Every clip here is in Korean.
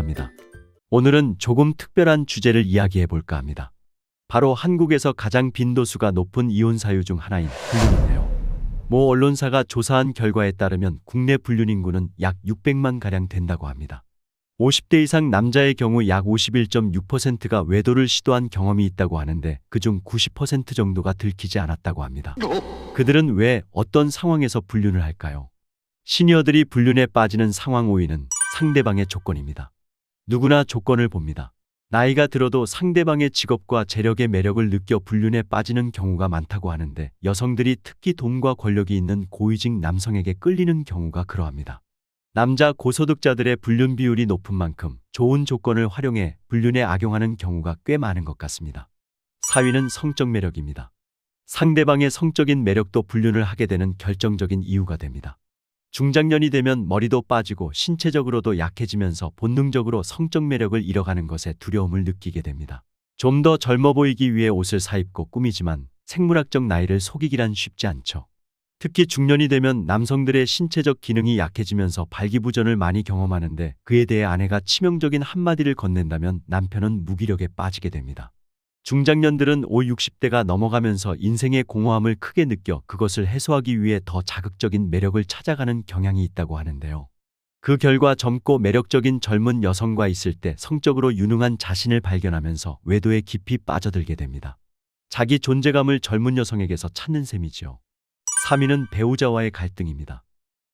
합니다. 오늘은 조금 특별한 주제를 이야기해 볼까 합니다. 바로 한국에서 가장 빈도수가 높은 이혼 사유 중 하나인 불륜인데요. 모 언론사가 조사한 결과에 따르면 국내 불륜 인구는 약 600만 가량 된다고 합니다. 50대 이상 남자의 경우 약 51.6%가 외도를 시도한 경험이 있다고 하는데 그중 90% 정도가 들키지 않았다고 합니다. 그들은 왜 어떤 상황에서 불륜을 할까요? 시니어들이 불륜에 빠지는 상황 5위는 상대방의 조건입니다. 누구나 조건을 봅니다. 나이가 들어도 상대방의 직업과 재력의 매력을 느껴 불륜에 빠지는 경우가 많다고 하는데 여성들이 특히 돈과 권력이 있는 고위직 남성에게 끌리는 경우가 그러합니다. 남자 고소득자들의 불륜 비율이 높은 만큼 좋은 조건을 활용해 불륜에 악용하는 경우가 꽤 많은 것 같습니다. 4위는 성적 매력입니다. 상대방의 성적인 매력도 불륜을 하게 되는 결정적인 이유가 됩니다. 중장년이 되면 머리도 빠지고 신체적으로도 약해지면서 본능적으로 성적 매력을 잃어가는 것에 두려움을 느끼게 됩니다. 좀 더 젊어 보이기 위해 옷을 사입고 꾸미지만 생물학적 나이를 속이기란 쉽지 않죠. 특히 중년이 되면 남성들의 신체적 기능이 약해지면서 발기부전을 많이 경험하는데 그에 대해 아내가 치명적인 한마디를 건넨다면 남편은 무기력에 빠지게 됩니다. 중장년들은 50, 60대가 넘어가면서 인생의 공허함을 크게 느껴 그것을 해소하기 위해 더 자극적인 매력을 찾아가는 경향이 있다고 하는데요. 그 결과 젊고 매력적인 젊은 여성과 있을 때 성적으로 유능한 자신을 발견하면서 외도에 깊이 빠져들게 됩니다. 자기 존재감을 젊은 여성에게서 찾는 셈이지요. 3위는 배우자와의 갈등입니다.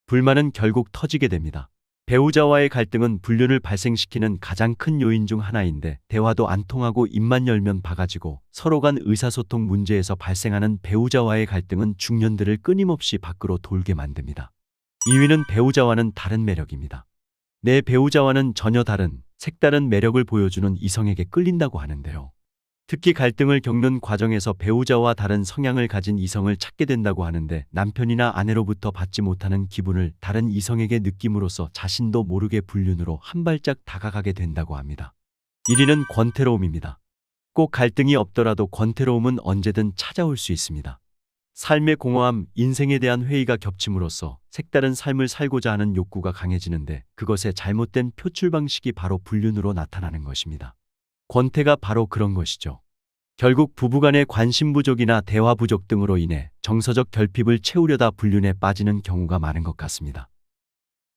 불만은 결국 터지게 됩니다. 배우자와의 갈등은 불륜을 발생시키는 가장 큰 요인 중 하나인데 대화도 안 통하고 입만 열면 바가지고 서로 간 의사소통 문제에서 발생하는 배우자와의 갈등은 중년들을 끊임없이 밖으로 돌게 만듭니다. 2위는 배우자와는 다른 매력입니다. 내 배우자와는 전혀 다른 색다른 매력을 보여주는 이성에게 끌린다고 하는데요. 특히 갈등을 겪는 과정에서 배우자와 다른 성향을 가진 이성을 찾게 된다고 하는데 남편이나 아내로부터 받지 못하는 기분을 다른 이성에게 느낌으로써 자신도 모르게 불륜으로 한 발짝 다가가게 된다고 합니다. 1위는 권태로움입니다. 꼭 갈등이 없더라도 권태로움은 언제든 찾아올 수 있습니다. 삶의 공허함, 인생에 대한 회의가 겹침으로써 색다른 삶을 살고자 하는 욕구가 강해지는데 그것의 잘못된 표출 방식이 바로 불륜으로 나타나는 것입니다. 권태가 바로 그런 것이죠. 결국 부부간의 관심 부족이나 대화 부족 등으로 인해 정서적 결핍을 채우려다 불륜에 빠지는 경우가 많은 것 같습니다.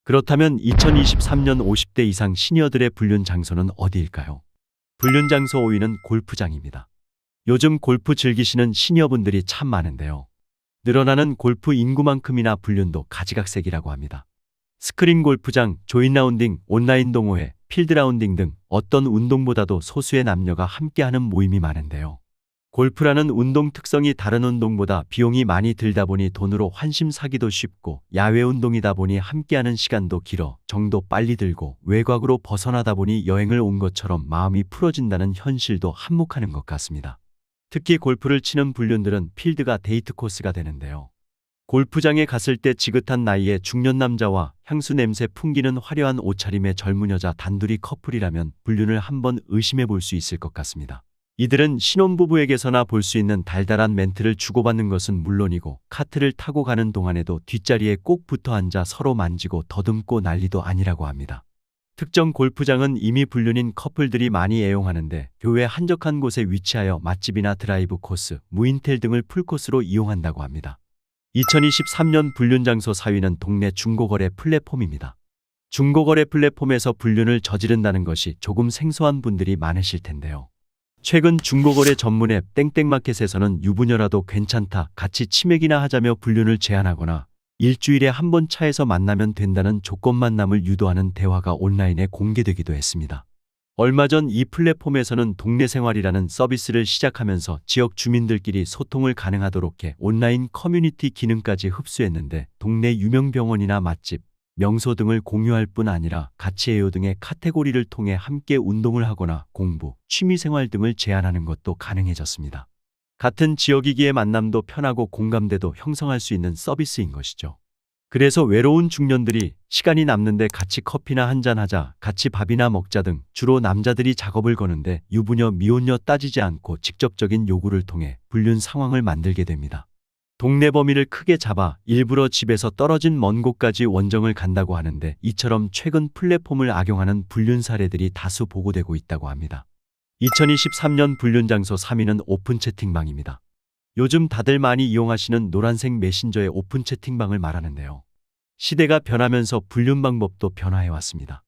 그렇다면 2023년 50대 이상 시니어들의 불륜 장소는 어디일까요? 불륜 장소 5위는 골프장입니다. 요즘 골프 즐기시는 시니어분들이 참 많은데요. 늘어나는 골프 인구만큼이나 불륜도 가지각색이라고 합니다. 스크린 골프장, 조인 라운딩, 온라인 동호회, 필드 라운딩 등 어떤 운동보다도 소수의 남녀가 함께하는 모임이 많은데요. 골프라는 운동 특성이 다른 운동보다 비용이 많이 들다 보니 돈으로 환심 사기도 쉽고 야외 운동이다 보니 함께하는 시간도 길어 정도 빨리 들고 외곽으로 벗어나다 보니 여행을 온 것처럼 마음이 풀어진다는 현실도 한몫하는 것 같습니다. 특히 골프를 치는 불륜들은 필드가 데이트 코스가 되는데요. 골프장에 갔을 때 지긋한 나이에 중년 남자와 향수 냄새 풍기는 화려한 옷차림의 젊은 여자 단둘이 커플이라면 불륜을 한번 의심해 볼 수 있을 것 같습니다. 이들은 신혼부부에게서나 볼 수 있는 달달한 멘트를 주고받는 것은 물론이고 카트를 타고 가는 동안에도 뒷자리에 꼭 붙어 앉아 서로 만지고 더듬고 난리도 아니라고 합니다. 특정 골프장은 이미 불륜인 커플들이 많이 애용하는데 교외 한적한 곳에 위치하여 맛집이나 드라이브 코스, 무인텔 등을 풀코스로 이용한다고 합니다. 2023년 불륜 장소 4위는 동네 중고거래 플랫폼입니다. 중고거래 플랫폼에서 불륜을 저지른다는 것이 조금 생소한 분들이 많으실 텐데요. 최근 중고거래 전문 앱 땡땡마켓에서는 유부녀라도 괜찮다, 같이 치맥이나 하자며 불륜을 제안하거나 일주일에 한 번 차에서 만나면 된다는 조건 만남을 유도하는 대화가 온라인에 공개되기도 했습니다. 얼마 전 이 플랫폼에서는 동네 생활이라는 서비스를 시작하면서 지역 주민들끼리 소통을 가능하도록 해 온라인 커뮤니티 기능까지 흡수했는데 동네 유명 병원이나 맛집, 명소 등을 공유할 뿐 아니라 가치해요 등의 카테고리를 통해 함께 운동을 하거나 공부, 취미생활 등을 제안하는 것도 가능해졌습니다. 같은 지역이기에 만남도 편하고 공감대도 형성할 수 있는 서비스인 것이죠. 그래서 외로운 중년들이 시간이 남는데 같이 커피나 한잔하자, 같이 밥이나 먹자 등 주로 남자들이 작업을 거는데 유부녀, 미혼녀 따지지 않고 직접적인 요구를 통해 불륜 상황을 만들게 됩니다. 동네 범위를 크게 잡아 일부러 집에서 떨어진 먼 곳까지 원정을 간다고 하는데, 이처럼 최근 플랫폼을 악용하는 불륜 사례들이 다수 보고되고 있다고 합니다. 2023년 불륜 장소 3위는 오픈 채팅방입니다. 요즘 다들 많이 이용하시는 노란색 메신저의 오픈 채팅방을 말하는데요. 시대가 변하면서 불륜 방법도 변화해왔습니다.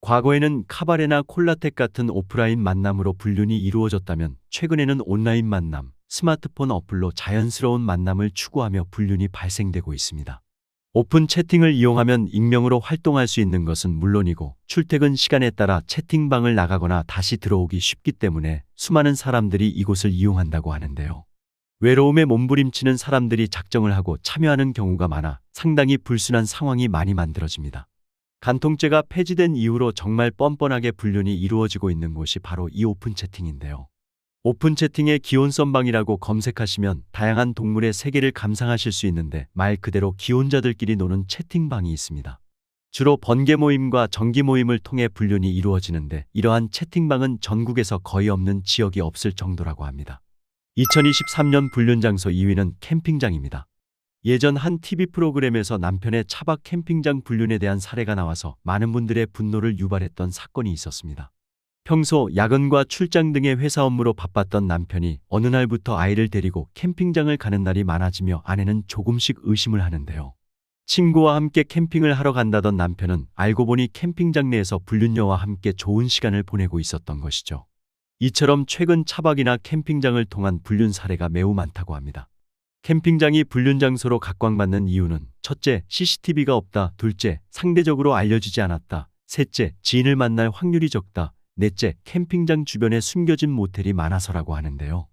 과거에는 카바레나 콜라텍 같은 오프라인 만남으로 불륜이 이루어졌다면, 최근에는 온라인 만남, 스마트폰 어플로 자연스러운 만남을 추구하며 불륜이 발생되고 있습니다. 오픈 채팅을 이용하면 익명으로 활동할 수 있는 것은 물론이고, 출퇴근 시간에 따라 채팅방을 나가거나 다시 들어오기 쉽기 때문에 수많은 사람들이 이곳을 이용한다고 하는데요. 외로움에 몸부림치는 사람들이 작정을 하고 참여하는 경우가 많아 상당히 불순한 상황이 많이 만들어집니다. 간통죄가 폐지된 이후로 정말 뻔뻔하게 불륜이 이루어지고 있는 곳이 바로 이 오픈 채팅인데요. 오픈 채팅의 기혼썸방이라고 검색하시면 다양한 동물의 세계를 감상하실 수 있는데, 말 그대로 기혼자들끼리 노는 채팅방이 있습니다. 주로 번개 모임과 정기 모임을 통해 불륜이 이루어지는데, 이러한 채팅방은 전국에서 거의 없는 지역이 없을 정도라고 합니다. 2023년 불륜 장소 2위는 캠핑장입니다. 예전 한 TV 프로그램에서 남편의 차박 캠핑장 불륜에 대한 사례가 나와서 많은 분들의 분노를 유발했던 사건이 있었습니다. 평소 야근과 출장 등의 회사 업무로 바빴던 남편이 어느 날부터 아이를 데리고 캠핑장을 가는 날이 많아지며 아내는 조금씩 의심을 하는데요. 친구와 함께 캠핑을 하러 간다던 남편은 알고 보니 캠핑장 내에서 불륜녀와 함께 좋은 시간을 보내고 있었던 것이죠. 이처럼 최근 차박이나 캠핑장을 통한 불륜 사례가 매우 많다고 합니다. 캠핑장이 불륜 장소로 각광받는 이유는 첫째, CCTV가 없다. 둘째, 상대적으로 알려지지 않았다. 셋째, 지인을 만날 확률이 적다. 넷째, 캠핑장 주변에 숨겨진 모텔이 많아서라고 하는데요.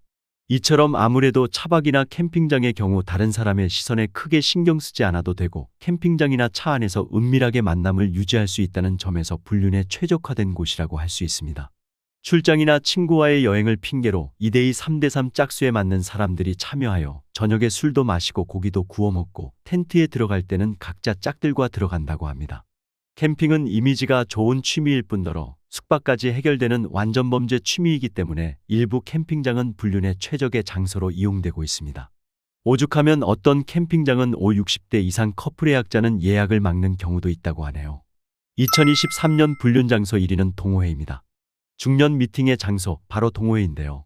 이처럼 아무래도 차박이나 캠핑장의 경우 다른 사람의 시선에 크게 신경 쓰지 않아도 되고, 캠핑장이나 차 안에서 은밀하게 만남을 유지할 수 있다는 점에서 불륜에 최적화된 곳이라고 할 수 있습니다. 출장이나 친구와의 여행을 핑계로 2대2, 3대3 짝수에 맞는 사람들이 참여하여 저녁에 술도 마시고 고기도 구워 먹고, 텐트에 들어갈 때는 각자 짝들과 들어간다고 합니다. 캠핑은 이미지가 좋은 취미일 뿐더러 숙박까지 해결되는 완전 범죄 취미이기 때문에 일부 캠핑장은 불륜의 최적의 장소로 이용되고 있습니다. 오죽하면 어떤 캠핑장은 60대 이상 커플의 약자는 예약을 막는 경우도 있다고 하네요. 2023년 불륜 장소 1위는 동호회입니다. 중년 미팅의 장소, 바로 동호회인데요.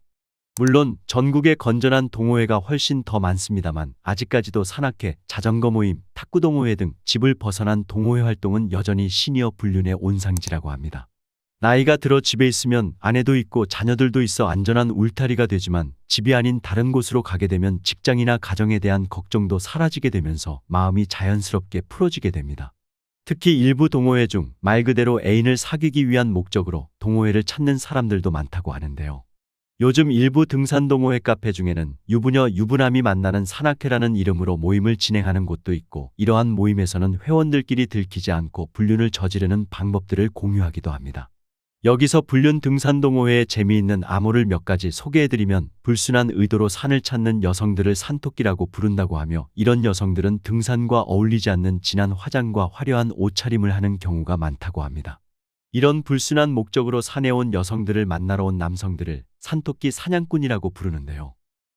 물론 전국에 건전한 동호회가 훨씬 더 많습니다만, 아직까지도 산악회, 자전거 모임, 탁구 동호회 등 집을 벗어난 동호회 활동은 여전히 시니어 불륜의 온상지라고 합니다. 나이가 들어 집에 있으면 아내도 있고 자녀들도 있어 안전한 울타리가 되지만, 집이 아닌 다른 곳으로 가게 되면 직장이나 가정에 대한 걱정도 사라지게 되면서 마음이 자연스럽게 풀어지게 됩니다. 특히 일부 동호회 중 말 그대로 애인을 사귀기 위한 목적으로 동호회를 찾는 사람들도 많다고 하는데요. 요즘 일부 등산 동호회 카페 중에는 유부녀, 유부남이 만나는 산악회라는 이름으로 모임을 진행하는 곳도 있고, 이러한 모임에서는 회원들끼리 들키지 않고 불륜을 저지르는 방법들을 공유하기도 합니다. 여기서 불륜 등산 동호회의 재미있는 암호를 몇 가지 소개해드리면, 불순한 의도로 산을 찾는 여성들을 산토끼라고 부른다고 하며, 이런 여성들은 등산과 어울리지 않는 진한 화장과 화려한 옷차림을 하는 경우가 많다고 합니다. 이런 불순한 목적으로 산에 온 여성들을 만나러 온 남성들을 산토끼 사냥꾼이라고 부르는데요.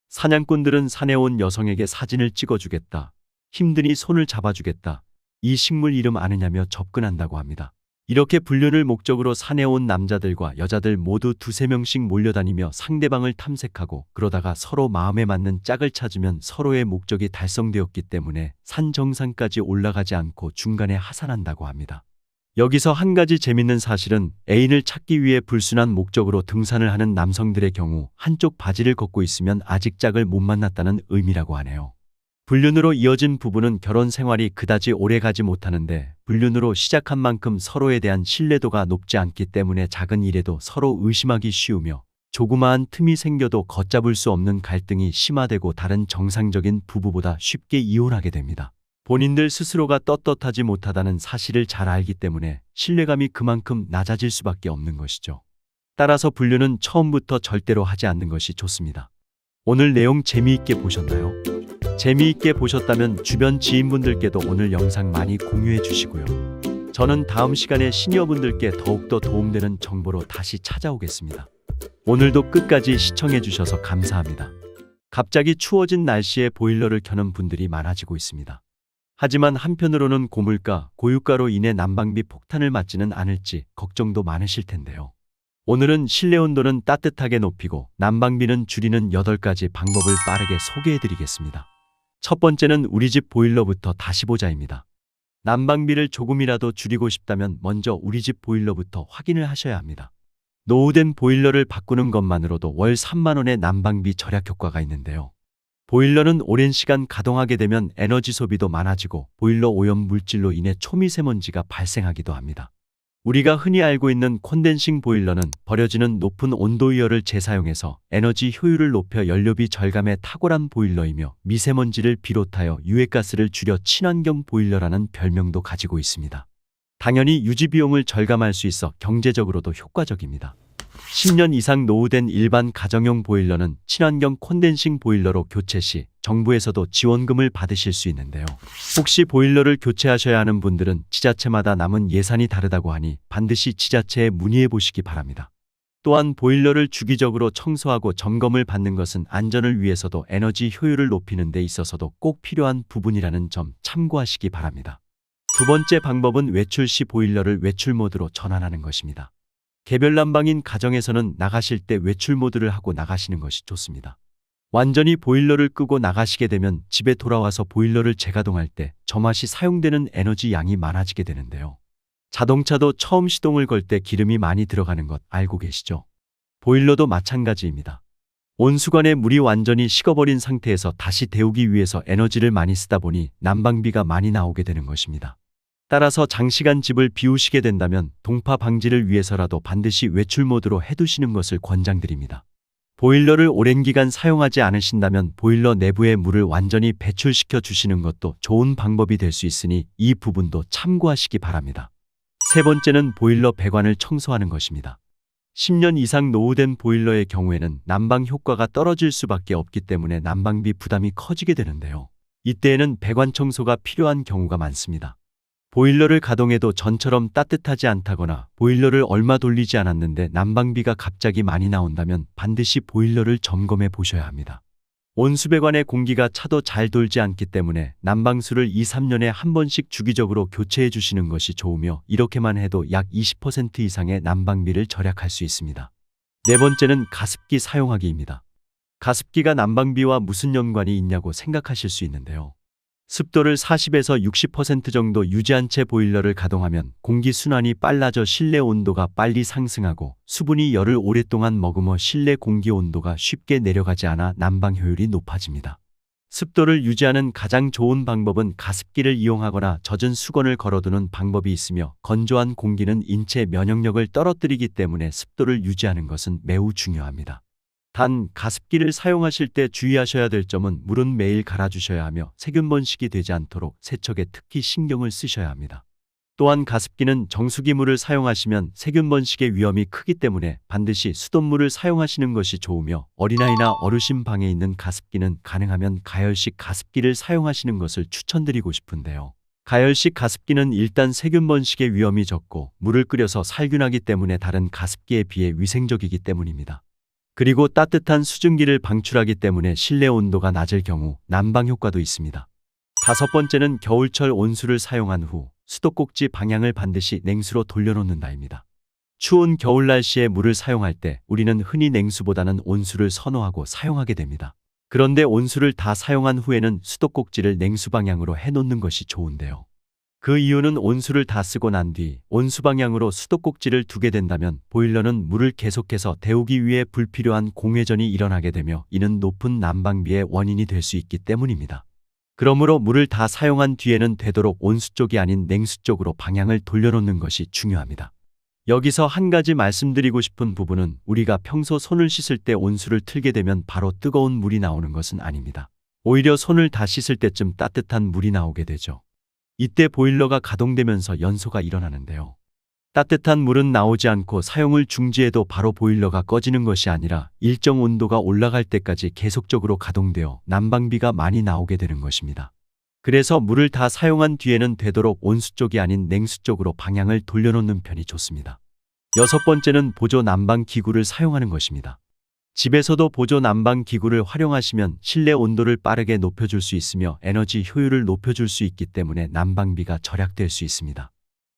사냥꾼들은 산에 온 여성에게 사진을 찍어주겠다, 힘드니 손을 잡아주겠다, 이 식물 이름 아느냐며 접근한다고 합니다. 이렇게 불륜을 목적으로 산에 온 남자들과 여자들 모두 2~3명씩 몰려다니며 상대방을 탐색하고, 그러다가 서로 마음에 맞는 짝을 찾으면 서로의 목적이 달성되었기 때문에 산 정상까지 올라가지 않고 중간에 하산한다고 합니다. 여기서 한 가지 재밌는 사실은, 애인을 찾기 위해 불순한 목적으로 등산을 하는 남성들의 경우 한쪽 바지를 걷고 있으면 아직 짝을 못 만났다는 의미라고 하네요. 불륜으로 이어진 부부는 결혼 생활이 그다지 오래 가지 못하는데, 불륜으로 시작한 만큼 서로에 대한 신뢰도가 높지 않기 때문에 작은 일에도 서로 의심하기 쉬우며, 조그마한 틈이 생겨도 걷잡을 수 없는 갈등이 심화되고 다른 정상적인 부부보다 쉽게 이혼하게 됩니다. 본인들 스스로가 떳떳하지 못하다는 사실을 잘 알기 때문에 신뢰감이 그만큼 낮아질 수밖에 없는 것이죠. 따라서 불륜은 처음부터 절대로 하지 않는 것이 좋습니다. 오늘 내용 재미있게 보셨나요? 재미있게 보셨다면 주변 지인분들께도 오늘 영상 많이 공유해 주시고요. 저는 다음 시간에 시니어분들께 더욱더 도움되는 정보로 다시 찾아오겠습니다. 오늘도 끝까지 시청해 주셔서 감사합니다. 갑자기 추워진 날씨에 보일러를 켜는 분들이 많아지고 있습니다. 하지만 한편으로는 고물가, 고유가로 인해 난방비 폭탄을 맞지는 않을지 걱정도 많으실 텐데요. 오늘은 실내 온도는 따뜻하게 높이고 난방비는 줄이는 8가지 방법을 빠르게 소개해드리겠습니다. 첫 번째는 우리 집 보일러부터 다시 보자입니다. 난방비를 조금이라도 줄이고 싶다면 먼저 우리 집 보일러부터 확인을 하셔야 합니다. 노후된 보일러를 바꾸는 것만으로도 월 3만 원의 난방비 절약 효과가 있는데요. 보일러는 오랜 시간 가동하게 되면 에너지 소비도 많아지고 보일러 오염 물질로 인해 초미세먼지가 발생하기도 합니다. 우리가 흔히 알고 있는 콘덴싱 보일러는 버려지는 높은 온도이열을 재사용해서 에너지 효율을 높여 연료비 절감에 탁월한 보일러이며 미세먼지를 비롯하여 유해가스를 줄여 친환경 보일러라는 별명도 가지고 있습니다. 당연히 유지 비용을 절감할 수 있어 경제적으로도 효과적입니다. 10년 이상 노후된 일반 가정용 보일러는 친환경 콘덴싱 보일러로 교체 시 정부에서도 지원금을 받으실 수 있는데요. 혹시 보일러를 교체하셔야 하는 분들은 지자체마다 남은 예산이 다르다고 하니 반드시 지자체에 문의해 보시기 바랍니다. 또한 보일러를 주기적으로 청소하고 점검을 받는 것은 안전을 위해서도 에너지 효율을 높이는 데 있어서도 꼭 필요한 부분이라는 점 참고하시기 바랍니다. 두 번째 방법은 외출 시 보일러를 외출 모드로 전환하는 것입니다. 개별 난방인 가정에서는 나가실 때 외출 모드를 하고 나가시는 것이 좋습니다. 완전히 보일러를 끄고 나가시게 되면 집에 돌아와서 보일러를 재가동할 때 저맛이 사용되는 에너지 양이 많아지게 되는데요. 자동차도 처음 시동을 걸 때 기름이 많이 들어가는 것 알고 계시죠? 보일러도 마찬가지입니다. 온수관에 물이 완전히 식어버린 상태에서 다시 데우기 위해서 에너지를 많이 쓰다 보니 난방비가 많이 나오게 되는 것입니다. 따라서 장시간 집을 비우시게 된다면 동파 방지를 위해서라도 반드시 외출 모드로 해두시는 것을 권장드립니다. 보일러를 오랜 기간 사용하지 않으신다면 보일러 내부의 물을 완전히 배출시켜 주시는 것도 좋은 방법이 될 수 있으니 이 부분도 참고하시기 바랍니다. 세 번째는 보일러 배관을 청소하는 것입니다. 10년 이상 노후된 보일러의 경우에는 난방 효과가 떨어질 수밖에 없기 때문에 난방비 부담이 커지게 되는데요. 이때에는 배관 청소가 필요한 경우가 많습니다. 보일러를 가동해도 전처럼 따뜻하지 않다거나 보일러를 얼마 돌리지 않았는데 난방비가 갑자기 많이 나온다면 반드시 보일러를 점검해 보셔야 합니다. 온수배관의 공기가 차도 잘 돌지 않기 때문에 난방수를 2, 3년에 한 번씩 주기적으로 교체해 주시는 것이 좋으며 이렇게만 해도 약 20% 이상의 난방비를 절약할 수 있습니다. 네 번째는 가습기 사용하기입니다. 가습기가 난방비와 무슨 연관이 있냐고 생각하실 수 있는데요. 습도를 40에서 60% 정도 유지한 채 보일러를 가동하면 공기순환이 빨라져 실내 온도가 빨리 상승하고 수분이 열을 오랫동안 머금어 실내 공기 온도가 쉽게 내려가지 않아 난방 효율이 높아집니다. 습도를 유지하는 가장 좋은 방법은 가습기를 이용하거나 젖은 수건을 걸어두는 방법이 있으며 건조한 공기는 인체 면역력을 떨어뜨리기 때문에 습도를 유지하는 것은 매우 중요합니다. 단, 가습기를 사용하실 때 주의하셔야 될 점은 물은 매일 갈아주셔야 하며 세균 번식이 되지 않도록 세척에 특히 신경을 쓰셔야 합니다. 또한 가습기는 정수기물을 사용하시면 세균 번식의 위험이 크기 때문에 반드시 수돗물을 사용하시는 것이 좋으며 어린아이나 어르신 방에 있는 가습기는 가능하면 가열식 가습기를 사용하시는 것을 추천드리고 싶은데요. 가열식 가습기는 일단 세균 번식의 위험이 적고 물을 끓여서 살균하기 때문에 다른 가습기에 비해 위생적이기 때문입니다. 그리고 따뜻한 수증기를 방출하기 때문에 실내 온도가 낮을 경우 난방 효과도 있습니다. 다섯 번째는 겨울철 온수를 사용한 후 수도꼭지 방향을 반드시 냉수로 돌려놓는다입니다. 추운 겨울 날씨에 물을 사용할 때 우리는 흔히 냉수보다는 온수를 선호하고 사용하게 됩니다. 그런데 온수를 다 사용한 후에는 수도꼭지를 냉수 방향으로 해놓는 것이 좋은데요. 그 이유는 온수를 다 쓰고 난 뒤 온수 방향으로 수도꼭지를 두게 된다면 보일러는 물을 계속해서 데우기 위해 불필요한 공회전이 일어나게 되며 이는 높은 난방비의 원인이 될 수 있기 때문입니다. 그러므로 물을 다 사용한 뒤에는 되도록 온수 쪽이 아닌 냉수 쪽으로 방향을 돌려놓는 것이 중요합니다. 여기서 한 가지 말씀드리고 싶은 부분은 우리가 평소 손을 씻을 때 온수를 틀게 되면 바로 뜨거운 물이 나오는 것은 아닙니다. 오히려 손을 다 씻을 때쯤 따뜻한 물이 나오게 되죠. 이때 보일러가 가동되면서 연소가 일어나는데요. 따뜻한 물은 나오지 않고 사용을 중지해도 바로 보일러가 꺼지는 것이 아니라 일정 온도가 올라갈 때까지 계속적으로 가동되어 난방비가 많이 나오게 되는 것입니다. 그래서 물을 다 사용한 뒤에는 되도록 온수 쪽이 아닌 냉수 쪽으로 방향을 돌려놓는 편이 좋습니다. 여섯 번째는 보조 난방 기구를 사용하는 것입니다. 집에서도 보조 난방 기구를 활용하시면 실내 온도를 빠르게 높여줄 수 있으며 에너지 효율을 높여줄 수 있기 때문에 난방비가 절약될 수 있습니다.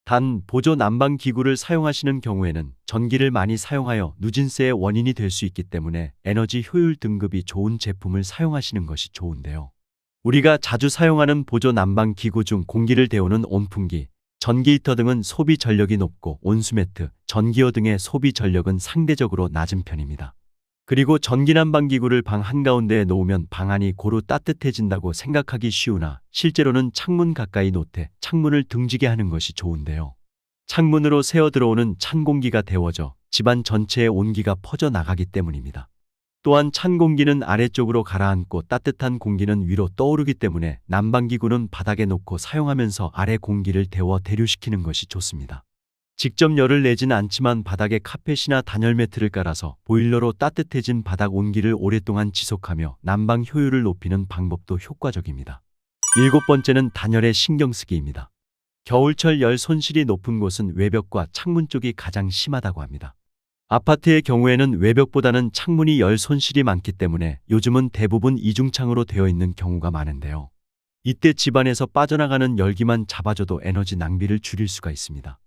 단, 보조 난방 기구를 사용하시는 경우에는 전기를 많이 사용하여 누진세의 원인이 될 수 있기 때문에 에너지 효율 등급이 좋은 제품을 사용하시는 것이 좋은데요. 우리가 자주 사용하는 보조 난방 기구 중 공기를 데우는 온풍기, 전기 히터 등은 소비 전력이 높고 온수매트, 전기요 등의 소비 전력은 상대적으로 낮은 편입니다. 그리고 전기 난방 기구를 방 한가운데에 놓으면 방 안이 고루 따뜻해진다고 생각하기 쉬우나 실제로는 창문 가까이 놓되 창문을 등지게 하는 것이 좋은데요. 창문으로 새어 들어오는 찬 공기가 데워져 집안 전체에 온기가 퍼져 나가기 때문입니다. 또한 찬 공기는 아래쪽으로 가라앉고 따뜻한 공기는 위로 떠오르기 때문에 난방기구는 바닥에 놓고 사용하면서 아래 공기를 데워 대류시키는 것이 좋습니다. 직접 열을 내진 않지만 바닥에 카펫이나 단열 매트를 깔아서 보일러로 따뜻해진 바닥 온기를 오랫동안 지속하며 난방 효율을 높이는 방법도 효과적입니다. 7번째는 단열에 신경 쓰기입니다. 겨울철 열 손실이 높은 곳은 외벽과 창문 쪽이 가장 심하다고 합니다. 아파트의 경우에는 외벽보다는 창문이 열 손실이 많기 때문에 요즘은 대부분 이중창으로 되어 있는 경우가 많은데요. 이때 집안에서 빠져나가는 열기만 잡아줘도 에너지 낭비를 줄일 수가 있습니다.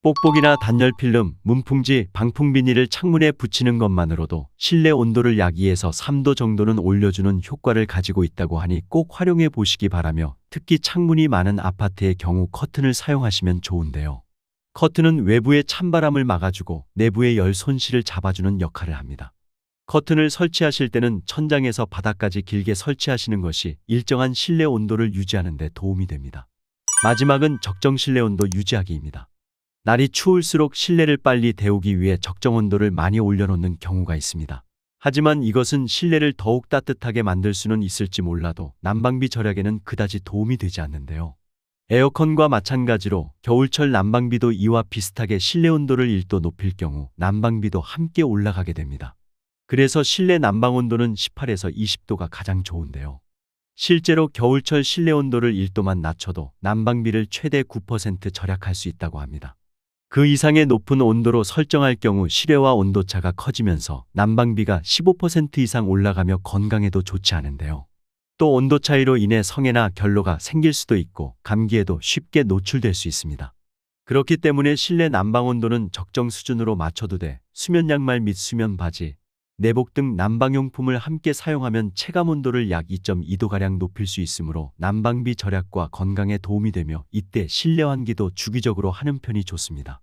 뽁뽁이나 단열 필름, 문풍지, 방풍 비닐을 창문에 붙이는 것만으로도 실내 온도를 약 2에서 3도 정도는 올려주는 효과를 가지고 있다고 하니 꼭 활용해 보시기 바라며 특히 창문이 많은 아파트의 경우 커튼을 사용하시면 좋은데요. 커튼은 외부의 찬바람을 막아주고 내부의 열 손실을 잡아주는 역할을 합니다. 커튼을 설치하실 때는 천장에서 바닥까지 길게 설치하시는 것이 일정한 실내 온도를 유지하는 데 도움이 됩니다. 마지막은 적정 실내 온도 유지하기입니다. 날이 추울수록 실내를 빨리 데우기 위해 적정 온도를 많이 올려놓는 경우가 있습니다. 하지만 이것은 실내를 더욱 따뜻하게 만들 수는 있을지 몰라도 난방비 절약에는 그다지 도움이 되지 않는데요. 에어컨과 마찬가지로 겨울철 난방비도 이와 비슷하게 실내 온도를 1도 높일 경우 난방비도 함께 올라가게 됩니다. 그래서 실내 난방 온도는 18에서 20도가 가장 좋은데요. 실제로 겨울철 실내 온도를 1도만 낮춰도 난방비를 최대 9% 절약할 수 있다고 합니다. 그 이상의 높은 온도로 설정할 경우 실외와 온도차가 커지면서 난방비가 15% 이상 올라가며 건강에도 좋지 않은데요. 또 온도 차이로 인해 성해나 결로가 생길 수도 있고 감기에도 쉽게 노출될 수 있습니다. 그렇기 때문에 실내 난방 온도는 적정 수준으로 맞춰도 돼 수면 양말 및 수면 바지, 내복 등 난방용품을 함께 사용하면 체감 온도를 약 2.2도가량 높일 수 있으므로 난방비 절약과 건강에 도움이 되며 이때 실내 환기도 주기적으로 하는 편이 좋습니다.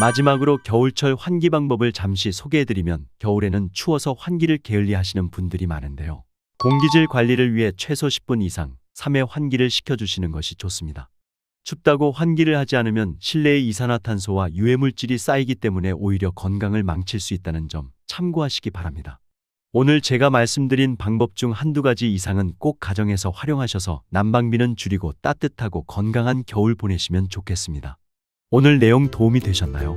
마지막으로 겨울철 환기 방법을 잠시 소개해드리면 겨울에는 추워서 환기를 게을리하시는 분들이 많은데요. 공기질 관리를 위해 최소 10분 이상 3회 환기를 시켜주시는 것이 좋습니다. 춥다고 환기를 하지 않으면 실내의 이산화탄소와 유해물질이 쌓이기 때문에 오히려 건강을 망칠 수 있다는 점 참고하시기 바랍니다. 오늘 제가 말씀드린 방법 중 한두 가지 이상은 꼭 가정에서 활용하셔서 난방비는 줄이고 따뜻하고 건강한 겨울 보내시면 좋겠습니다. 오늘 내용 도움이 되셨나요?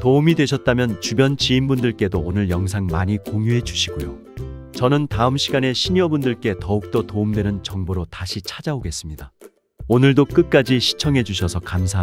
도움이 되셨다면 주변 지인분들께도 오늘 영상 많이 공유해 주시고요. 저는 다음 시간에 시니어분들께 더욱더 도움되는 정보로 다시 찾아오겠습니다. 오늘도 끝까지 시청해 주셔서 감사합니다.